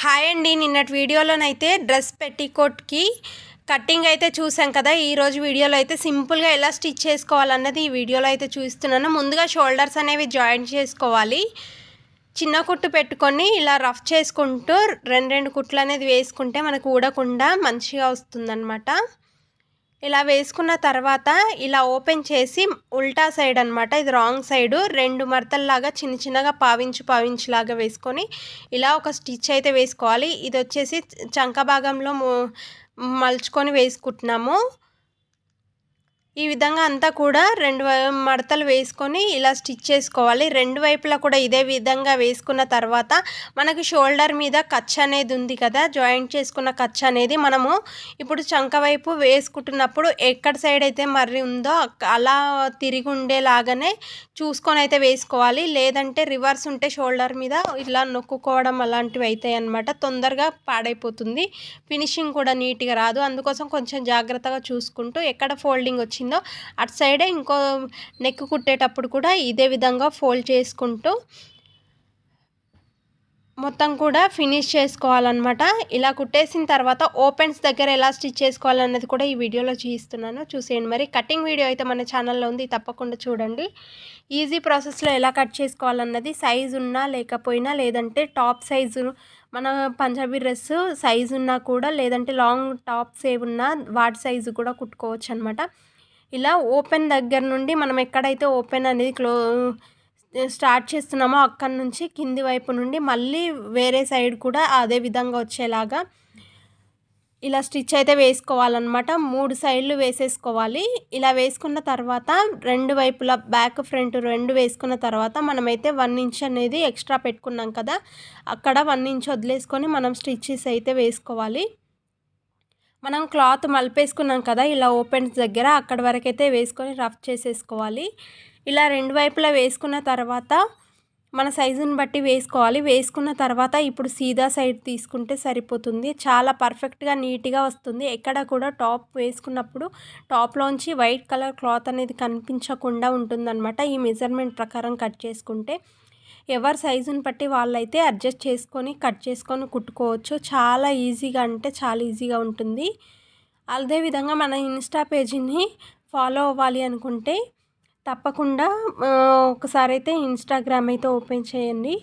Hi అండి. నిన్నటి వీడియోలోనైతే dress పెట్టికోట్‌కి cutting అయితే చూసాం కదా. ఈరోజు వీడియోలో అయితే సింపుల్‌గా ఎలా స్టిచ్ చేసుకోవాలన్నది ఈ వీడియోలో అయితే చూపిస్తున్నాను. ముందుగా షోల్డర్స్ అనేవి జాయింట్ చేసుకోవాలి. చిన్న కుట్టు పెట్టుకొని ఇలా రఫ్ చేసుకుంటూ రెండు కుట్లు అనేది వేసుకుంటే మనకు ఊడకుండా మంచిగా వస్తుందన్నమాట. ఇలా వేసుకున్న తర్వాత ఇలా ఓపెన్ చేసి ఉల్టా సైడ్ అనమాట, ఇది రాంగ్ సైడు 2 మడతల్లాగా చిన్నగా పావించులాగా వేసుకొని ఇలా ఒక స్టిచ్ అయితే వేసుకోవాలి. ఇది వచ్చేసి చంక భాగంలో మలుచుకొని వేసుకుంటున్నాము. ఈ విధంగా అంతా కూడా 2 మడతలు వేసుకొని ఇలా స్టిచ్ చేసుకోవాలి. 2 వైపులా కూడా ఇదే విధంగా వేసుకున్న తర్వాత మనకి షోల్డర్ మీద ఖర్చు అనేది ఉంది కదా, జాయింట్ చేసుకున్న ఖర్చు అనేది మనము ఇప్పుడు చంక వైపు వేసుకుంటున్నప్పుడు ఎక్కడ సైడ్ అయితే మర్రి ఉందో అలా తిరిగి ఉండేలాగానే చూసుకొని అయితే వేసుకోవాలి. లేదంటే రివర్స్ ఉంటే షోల్డర్ మీద ఇలా నొక్కుకోవడం అలాంటివి అవుతాయి అన్నమాట. తొందరగా పాడైపోతుంది, ఫినిషింగ్ కూడా నీట్గా రాదు. అందుకోసం కొంచెం జాగ్రత్తగా చూసుకుంటూ ఎక్కడ ఫోల్డింగ్ వచ్చిందో అటు సైడే ఇంకో నెక్ కుట్టేటప్పుడు కూడా ఇదే విధంగా ఫోల్డ్ చేసుకుంటూ మొత్తం కూడా ఫినిష్ చేసుకోవాలన్నమాట. ఇలా కుట్టేసిన తర్వాత ఓపెన్స్ దగ్గర ఎలా స్టిచ్ చేసుకోవాలన్నది కూడా ఈ వీడియోలో చూపిస్తున్నాను, చూసేయండి. మరి కటింగ్ వీడియో అయితే మన ఛానల్లో ఉంది, తప్పకుండా చూడండి. ఈజీ ప్రాసెస్లో ఎలా కట్ చేసుకోవాలన్నది సైజు ఉన్నా లేకపోయినా, లేదంటే టాప్ సైజు మన పంజాబీ డ్రెస్ సైజు ఉన్నా కూడా, లేదంటే లాంగ్ టాప్స్ ఏమున్నా వాటి సైజు కూడా కుట్టుకోవచ్చు అనమాట. ఇలా ఓపెన్ దగ్గర నుండి మనం ఎక్కడైతే ఓపెన్ అనేది స్టార్ట్ చేస్తున్నామో అక్కడి నుంచి కింది వైపు నుండి మళ్ళీ వేరే సైడ్ కూడా అదే విధంగా వచ్చేలాగా ఇలా స్టిచ్ అయితే వేసుకోవాలన్నమాట. 3 సైడ్లు వేసేసుకోవాలి. ఇలా వేసుకున్న తర్వాత 2 వైపులా బ్యాక్ ఫ్రంట్ 2 వేసుకున్న తర్వాత మనమైతే 1 ఇంచ్ అనేది ఎక్స్ట్రా పెట్టుకున్నాం కదా, అక్కడ 1 ఇంచ్ వదిలేసుకొని మనం స్టిచెస్ అయితే వేసుకోవాలి. మనం క్లాత్ మలిపేసుకున్నాం కదా ఇలా ఓపెన్స్ దగ్గర, అక్కడి వరకైతే వేసుకొని రఫ్ చేసేసుకోవాలి. ఇలా 2 వైపులా వేసుకున్న తర్వాత మన సైజుని బట్టి వేసుకోవాలి. వేసుకున్న తర్వాత ఇప్పుడు సీదా సైడ్ తీసుకుంటే సరిపోతుంది. చాలా పర్ఫెక్ట్గా నీట్గా వస్తుంది. ఎక్కడ కూడా టాప్ వేసుకున్నప్పుడు టాప్లోంచి వైట్ కలర్ క్లాత్ అనేది కనిపించకుండా ఉంటుందన్నమాట. ఈ మెజర్మెంట్ ప్రకారం కట్ చేసుకుంటే ఎవరి సైజుని బట్టి వాళ్ళైతే అడ్జస్ట్ చేసుకొని కట్ చేసుకొని కుట్టుకోవచ్చు. చాలా ఈజీగా అంటే చాలా ఈజీగా ఉంటుంది. అదేవిధంగా మన ఇన్స్టా పేజీని ఫాలో అవ్వాలి అనుకుంటే తప్పకుండా ఒకసారి అయితే ఇన్స్టాగ్రామ్ అయితే ఓపెన్ చేయండి.